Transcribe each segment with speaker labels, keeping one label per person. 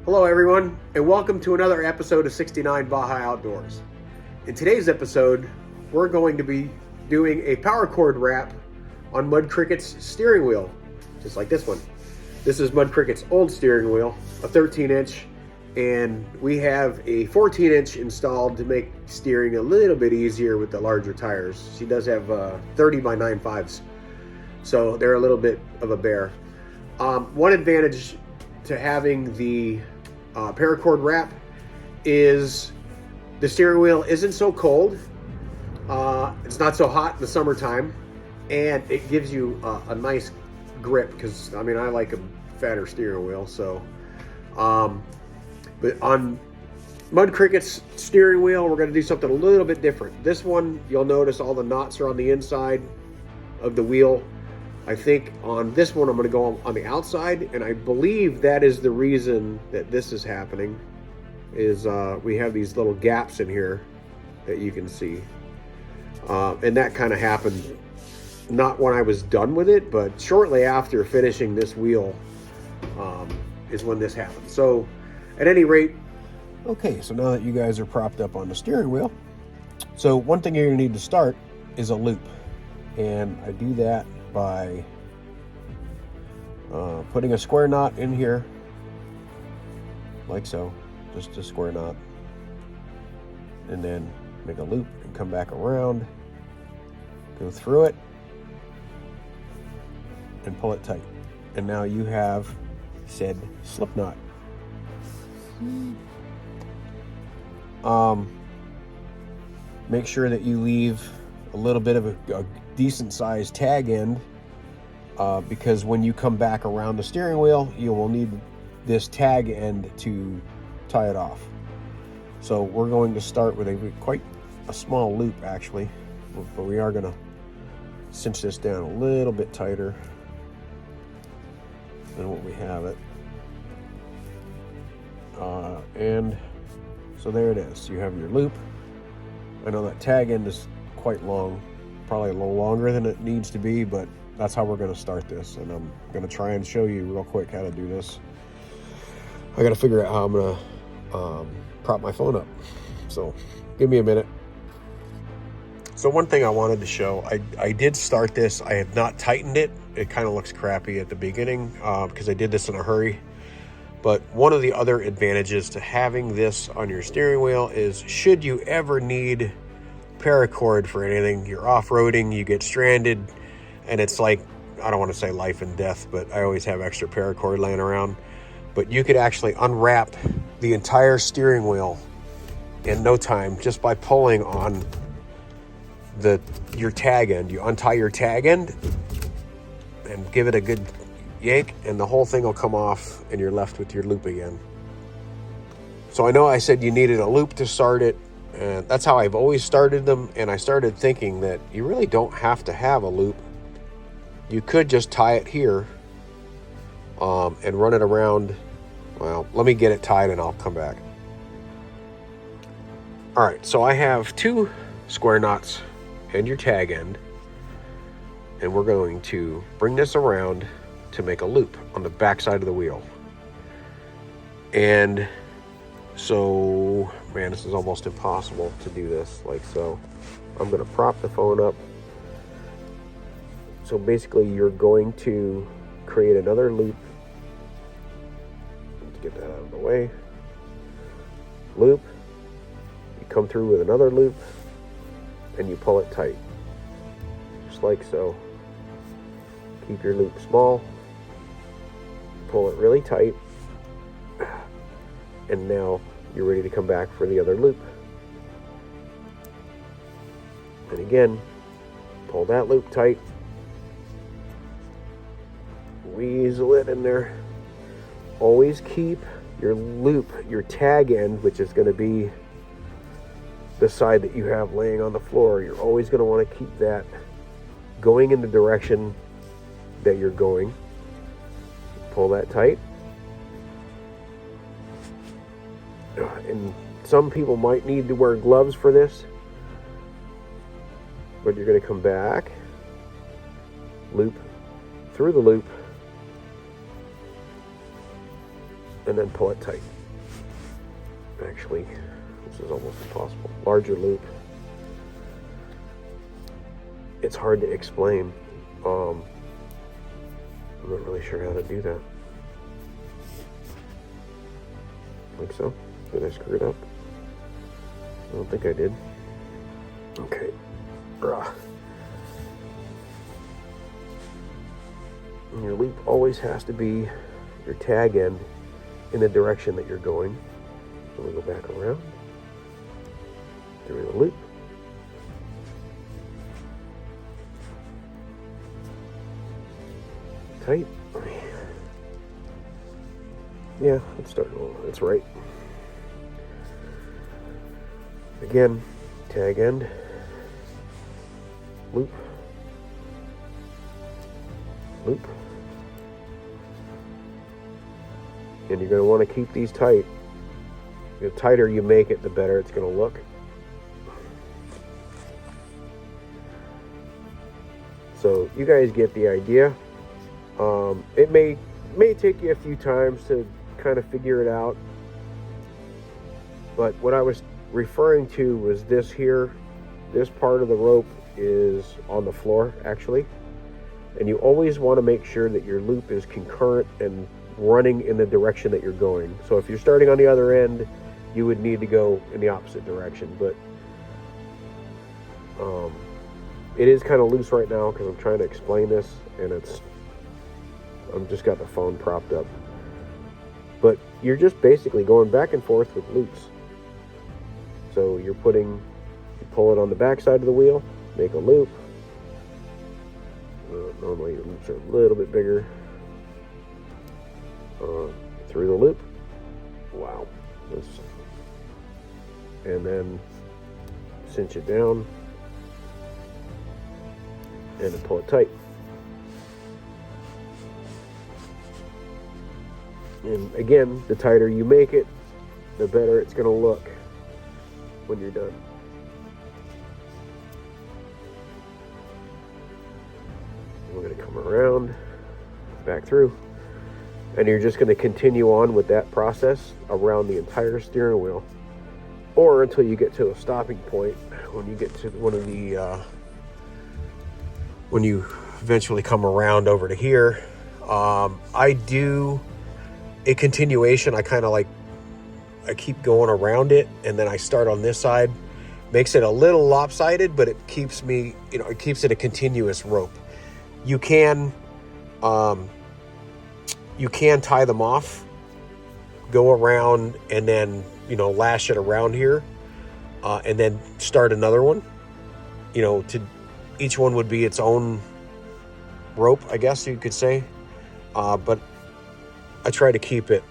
Speaker 1: Hello everyone, and welcome to another episode of 69 Baja Outdoors. In today's episode, we're going to be doing a paracord wrap on Mud Cricket's steering wheel, just like this one. This is Mud Cricket's old steering wheel, a 13-inch, and we have a 14-inch installed to make steering a little bit easier with the larger tires. She does have 30 by 9.5s, so they're a little bit of a bear. One advantage to having the paracord wrap is the steering wheel isn't so cold, it's not so hot in the summertime, and it gives you a nice grip, because I mean I like a fatter steering wheel. So but on Mud Cricket's steering wheel, we're going to do something a little bit different. This one, you'll notice all the knots are on the inside of the wheel. I think on this one I'm going to go on the outside, and I believe that is the reason that this is happening, is we have these little gaps in here that you can see, and that kind of happened not when I was done with it, but shortly after finishing this wheel is when this happened. So at any rate, okay, so now that you guys are propped up on the steering wheel, so one thing you're going to need to start is a loop, and I do that by putting a square knot in here, like so, just a square knot, and then make a loop and come back around, go through it, and pull it tight. And now you have said slip knot. Make sure that you leave a little bit of a decent sized tag end, because when you come back around the steering wheel, you will need this tag end to tie it off. So we're going to start with quite a small loop actually, but we are going to cinch this down a little bit tighter than what we have it. And so there it is. You have your loop. I know that tag end is quite long, probably a little longer than it needs to be, but that's how we're going to start this, and I'm going to try and show you real quick how to do this. I got to figure out how I'm going to prop my phone up, so give me a minute. So one thing I wanted to show, I did start this. I have not tightened it. It kind of looks crappy at the beginning because I did this in a hurry. But one of the other advantages to having this on your steering wheel is, should you ever need paracord for anything, you're off-roading, you get stranded, and it's like, I don't want to say life and death, but I always have extra paracord laying around. But you could actually unwrap the entire steering wheel in no time just by pulling on your tag end. You untie your tag end and give it a good yank, and the whole thing will come off, and you're left with your loop again. So I know I said you needed a loop to start it, and that's how I've always started them, and I started thinking that you really don't have to have a loop. You could just tie it here and run it around. Well, let me get it tied and I'll come back. All right, so I have 2 square knots and your tag end, and we're going to bring this around to make a loop on the back side of the wheel. And so, man, this is almost impossible to do this like so. I'm going to prop the phone up. So basically you're going to create another loop. Let's get that out of the way. Loop. You come through with another loop and you pull it tight. Just like so. Keep your loop small. Pull it really tight. And now you're ready to come back for the other loop. And again, pull that loop tight. Weasel it in there. Always keep your loop, your tag end, which is going to be the side that you have laying on the floor. You're always going to want to keep that going in the direction that you're going. Pull that tight. And some people might need to wear gloves for this, but you're going to come back, loop through the loop, and then pull it tight. Actually, this is almost impossible. Larger loop. It's hard to explain. I'm not really sure how to do that. Like so. Did I screw it up? I don't think I did. Okay. And your loop always has to be your tag end in the direction that you're going. So we go back around through the loop. Tight. Yeah, it's starting. That's right. Again, tag end, loop, loop, and you're going to want to keep these tight. The tighter you make it, the better it's going to look. So you guys get the idea. It may take you a few times to kind of figure it out, but what I was referring to was this here. This part of the rope is on the floor actually, and you always want to make sure that your loop is concurrent and running in the direction that you're going. So if you're starting on the other end, you would need to go in the opposite direction, but it is kind of loose right now because I'm trying to explain this, and I'm just got the phone propped up. But you're just basically going back and forth with loops. So you pull it on the back side of the wheel, make a loop. Normally your loops are a little bit bigger. Through the loop. Wow. And then cinch it down and then pull it tight. And again, the tighter you make it, the better it's going to look when you're done. We're going to come around, back through, and you're just going to continue on with that process around the entire steering wheel, or until you get to a stopping point. When you get to one of the, when you eventually come around over to here, I do a continuation. I kind of I keep going around it, and then I start on this side. Makes it a little lopsided, but it keeps me, it keeps it a continuous rope. You can tie them off, go around, and then, lash it around here, and then start another one. Each one would be its own rope, I guess you could say. But I try to keep it,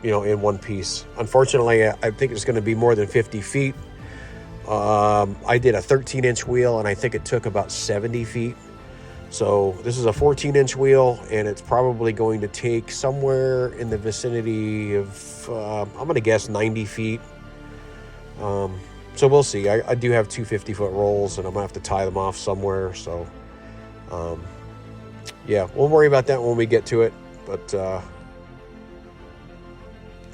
Speaker 1: in one piece. Unfortunately, I think it's going to be more than 50 feet. I did a 13-inch wheel, and I think it took about 70 feet. So this is a 14-inch wheel, and it's probably going to take somewhere in the vicinity of, I'm going to guess 90 feet. So we'll see. I do have two 50-foot rolls, and I'm going to have to tie them off somewhere. So, yeah, we'll worry about that when we get to it. But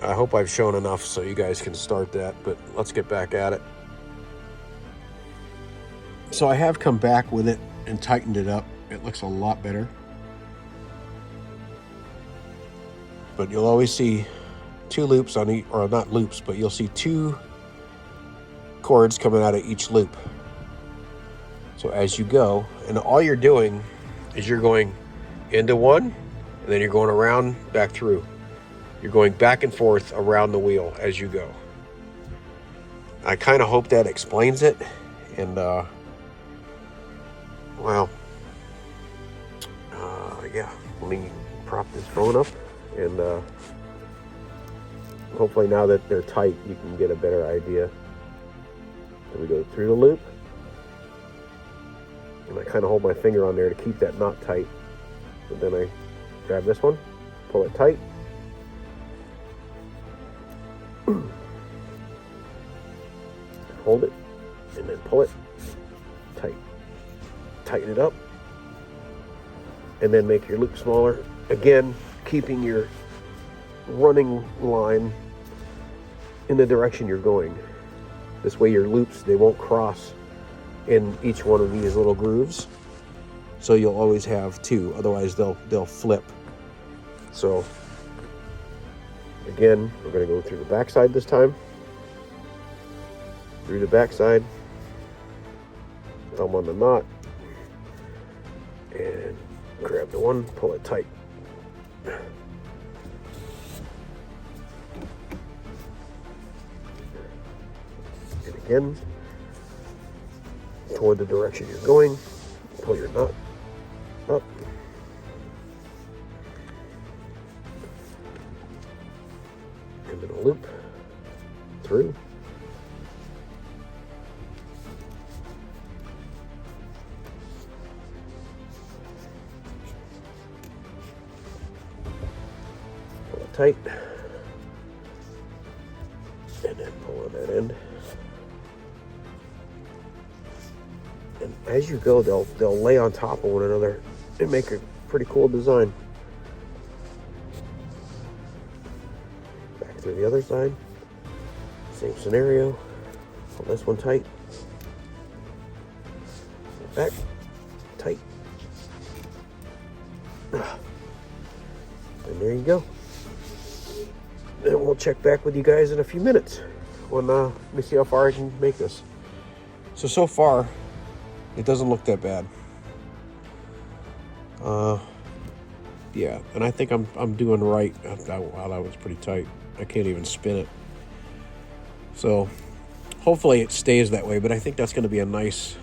Speaker 1: I hope I've shown enough so you guys can start that. But let's get back at it. So I have come back with it and tightened it up. It looks a lot better. But you'll always see two loops on each, or not loops, but you'll see two cords coming out of each loop. So as you go, and all you're doing is you're going into one, and then you're going around, back through. You're going back and forth around the wheel as you go. I kind of hope that explains it. And, well, yeah, let me prop this phone up, and hopefully now that they're tight, you can get a better idea. So we go through the loop, and I kind of hold my finger on there to keep that knot tight. So then I grab this one, pull it tight, hold it, and then pull it tight. Tighten it up, and then make your loop smaller. Again, keeping your running line in the direction you're going. This way your loops, they won't cross in each one of these little grooves. So you'll always have two, otherwise they'll flip. So again, we're going to go through the backside this time. Through the backside, thumb on the knot, and grab the one, pull it tight. And again, toward the direction you're going, pull your knot up. And then a loop through. Pull it tight. And then pull on that end. And as you go, they'll lay on top of one another and make a pretty cool design. Back through the other side, same scenario. Pull this one tight. Back, tight. And there you go. And we'll check back with you guys in a few minutes when let me see how far I can make this. So far, it doesn't look that bad. Yeah, and I think I'm doing right. Wow, that was pretty tight. I can't even spin it. So hopefully it stays that way, but I think that's going to be a nice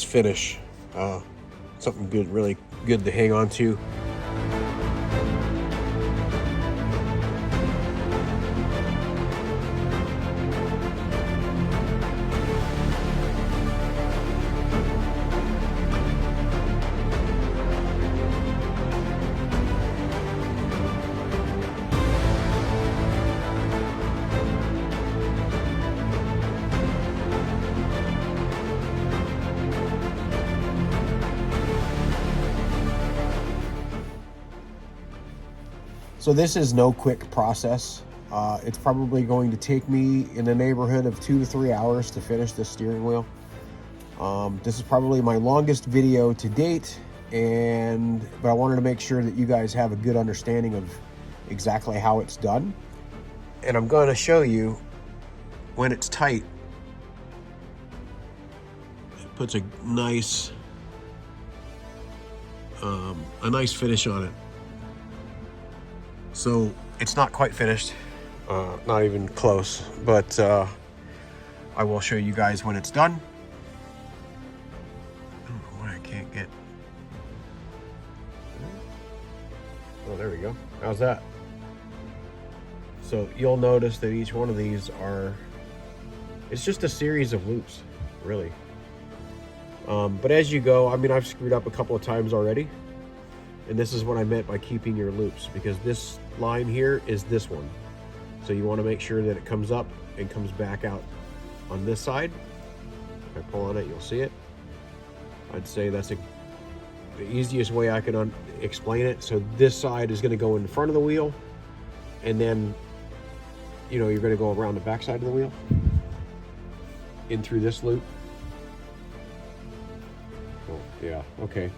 Speaker 1: finish. Something good, really good to hang on to. So this is no quick process. It's probably going to take me in the neighborhood of 2 to 3 hours to finish this steering wheel. This is probably my longest video to date, but I wanted to make sure that you guys have a good understanding of exactly how it's done. And I'm going to show you when it's tight. It puts a nice finish on it. So it's not quite finished, not even close, but I will show you guys when it's done. I don't know why I can't get. Oh, there we go. How's that? So you'll notice that each one of these it's just a series of loops, really. But as you go, I mean, I've screwed up a couple of times already. And this is what I meant by keeping your loops, because this line here is this one. So you want to make sure that it comes up and comes back out on this side. If I pull on it, you'll see it. I'd say that's the easiest way I can explain it. So this side is going to go in front of the wheel, and then, you know, you're going to go around the back side of the wheel, in through this loop. Oh, yeah, okay.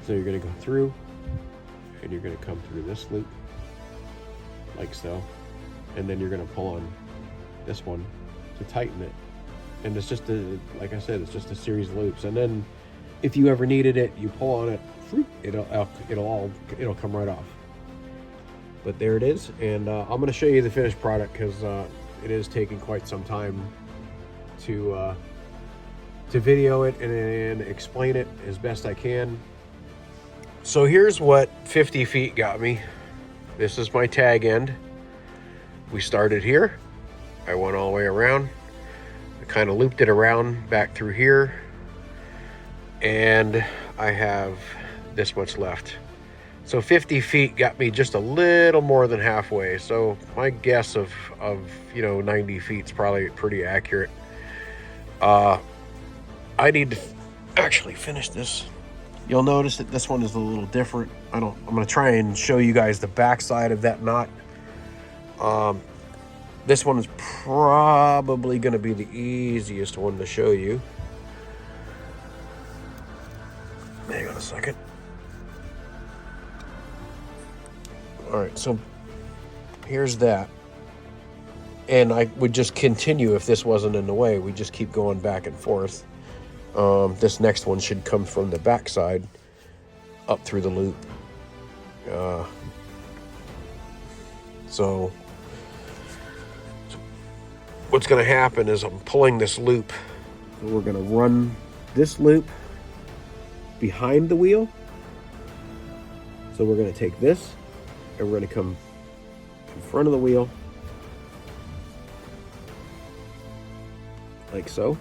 Speaker 1: So you're going to go through, and you're going to come through this loop like so, and then you're going to pull on this one to tighten it. And it's just like I said, it's just a series of loops. And then if you ever needed it, you pull on it, it'll come right off. But there it is, and I'm going to show you the finished product, because it is taking quite some time to video it and explain it as best I can. So here's what 50 feet got me. This is my tag end. We started here. I went all the way around. I kind of looped it around back through here. And I have this much left. So 50 feet got me just a little more than halfway. So my guess of 90 feet is probably pretty accurate. I need to actually finish this You'll notice that this one is a little different. I'm gonna try and show you guys the back side of that knot. This one is probably gonna be the easiest one to show you. Hang on a second. All right, so here's that. And I would just continue if this wasn't in the way. We just keep going back and forth. This next one should come from the back side up through the loop. So what's going to happen is I'm pulling this loop. So we're going to run this loop behind the wheel. So we're going to take this and we're going to come in front of the wheel like so.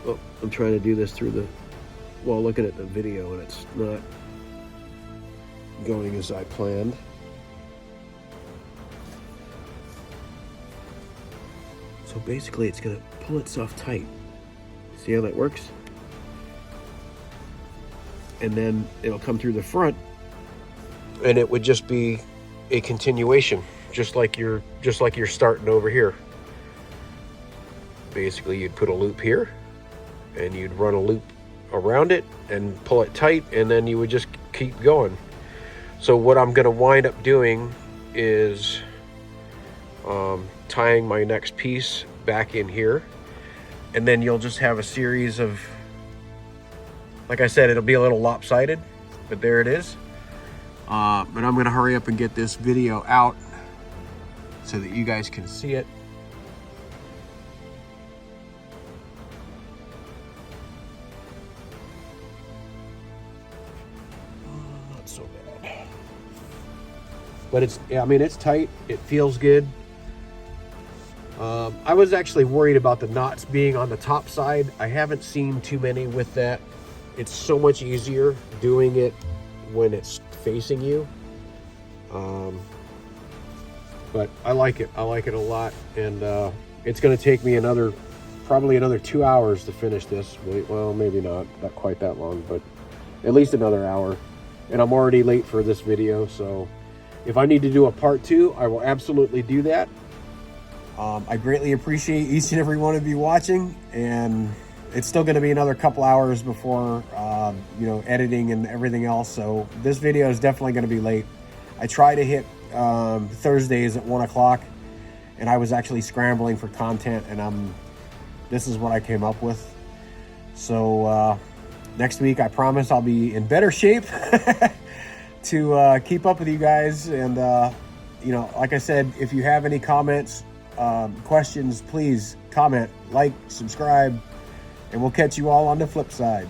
Speaker 1: Oh, I'm trying to do this through the, well, looking at the video, and it's not going as I planned. So basically it's gonna pull itself tight. See how that works? And then it'll come through the front, and it would just be a continuation, just like you're starting over here. Basically, you'd put a loop here, and you'd run a loop around it and pull it tight, and then you would just keep going. So what I'm going to wind up doing is tying my next piece back in here, and then you'll just have a series of, like I said, it'll be a little lopsided, but there it is. But I'm going to hurry up and get this video out so that you guys can see it. Not so bad. But it's, I mean, it's tight. It feels good. I was actually worried about the knots being on the top side. I haven't seen too many with that. It's so much easier doing it when it's facing you. But I like it. I like it a lot. And it's going to take me probably another 2 hours to finish this. Well, maybe not quite that long, but at least another hour. And I'm already late for this video. So if I need to do a part 2, I will absolutely do that. I greatly appreciate each and every one of you watching, and it's still going to be another couple hours before, you know, editing and everything else. So this video is definitely going to be late. I try to hit Thursdays at 1 o'clock, and I was actually scrambling for content, and this is what I came up with. So next week, I promise I'll be in better shape to keep up with you guys. And you know, like I said, if you have any comments, questions, please comment, like, subscribe, and we'll catch you all on the flip side.